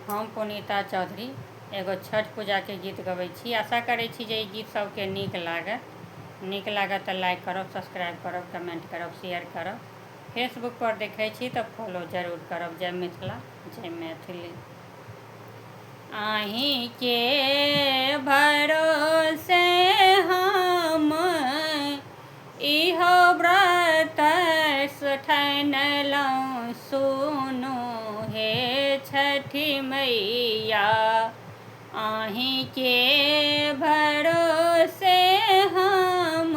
हम पुनीता चौधरी एगो छठ पूजा के गीत गबै छी। आशा करै छी जे ई गीत सबके नीक लागत तऽ लाइक करब, सब्सक्राइब करब, कमेंट करब, शेयर करब। फेसबुक पर देखै छी तऽ फॉलो जरूर करब। जय मिथिला, जय मैथिली। अहीं के भरोसे हम इहो व्रत ठानलहुँ, सुनू हे छठी मैया। अहीं के भरोसे हम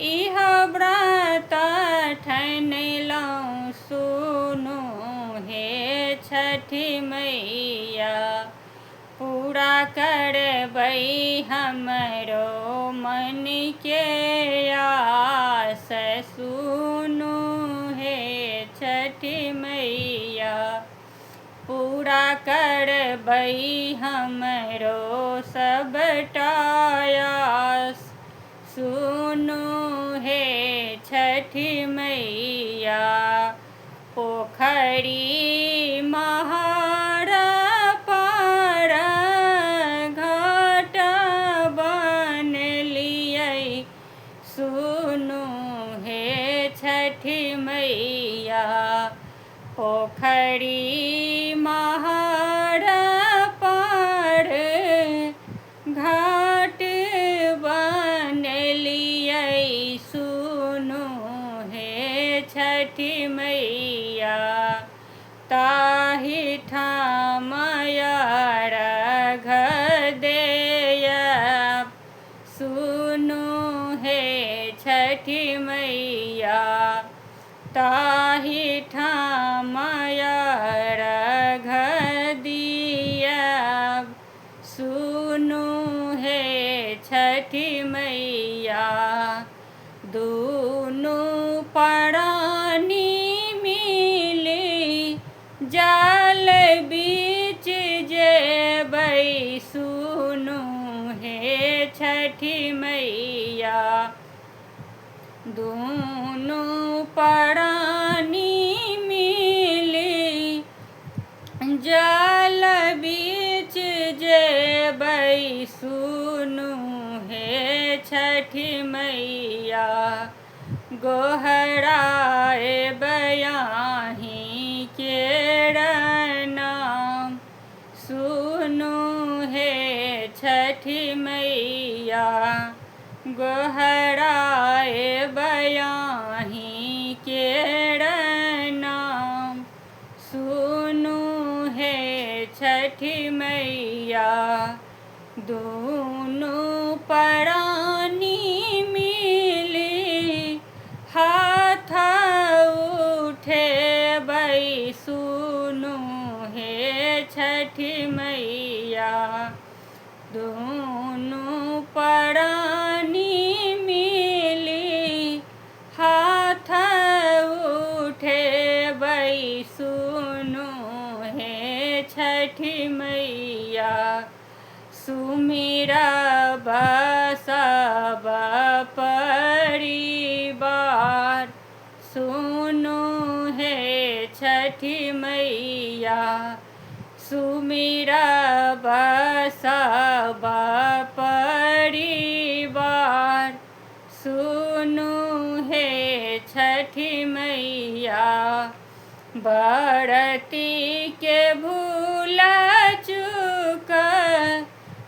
इहो व्रत ठानलहुँ, सुनू हे छठी मैया। पूरा करबै हमरो मन के आस, सुनू हे छठी मैया। पूरा करबै हमरो सबटा आस, सुनू हे छठी मैया। पोखरी महार पर घाट बनलियै, सुनू हे छठी मैया। पोखरी महार पर घाट बनलियै, सुनू हे छठी मैया। ताहि ठाम अर्घ देब, सुनू हे छठी मैया। ताहि ठाम अर्घ दियब, सुनू हे छठी मैया। दुनू प्राणी मिली जल बीच जेबै, सुनू हे छठी मैया। दुनू प्राणी मिली जल बीच जेबै, सुनू हे छठी मैया। गोहराएबै अहीं केर नाम, सुनू हे छठी मैया। गोहराएबै अहीं केर नाम, सुनू हे छठी मैया। दुनू प्राणी मिली हाथ उठेबै, सुनू हे छठी मैया। दुनू प्राणी मिली हाथ उठेबै, सुनू हे छठी मैया। सुमिरब सब परिवार, सुनू हे छठी मैया। सुमिरब सब परिवार, सुनू हे छठी मैया। बरती के भूल चूक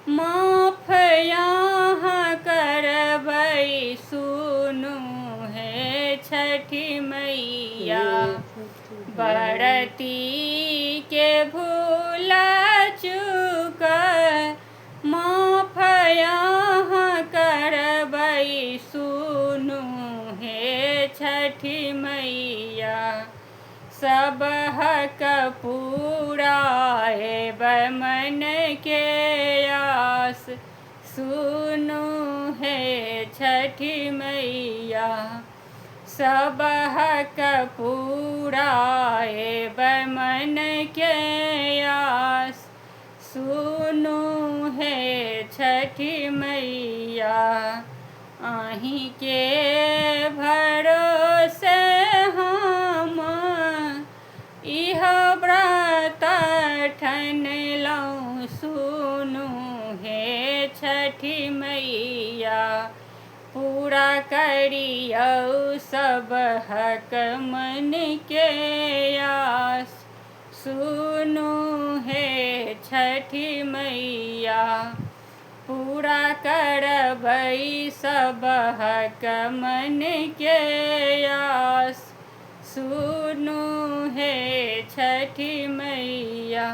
माफ यहाँ करबै, सुनू हे छठी मैया। बरती के भूल चूक माफ यहाँ करबै, सुनू हे छठी मैया। सब हक पुराएबै मन के आस, सुनू हे छठी मैया। सब हक पुराएबै मन के आस, सुनू हे छठी मैया। अहीं के भरोसे हम इह व्रत छठी मैया, पूरा करियौ सब हक मन के आस। सुनु हे छठी मैया, पूरा करबै सब हक मन के आस। सुनु हे छठी मैया।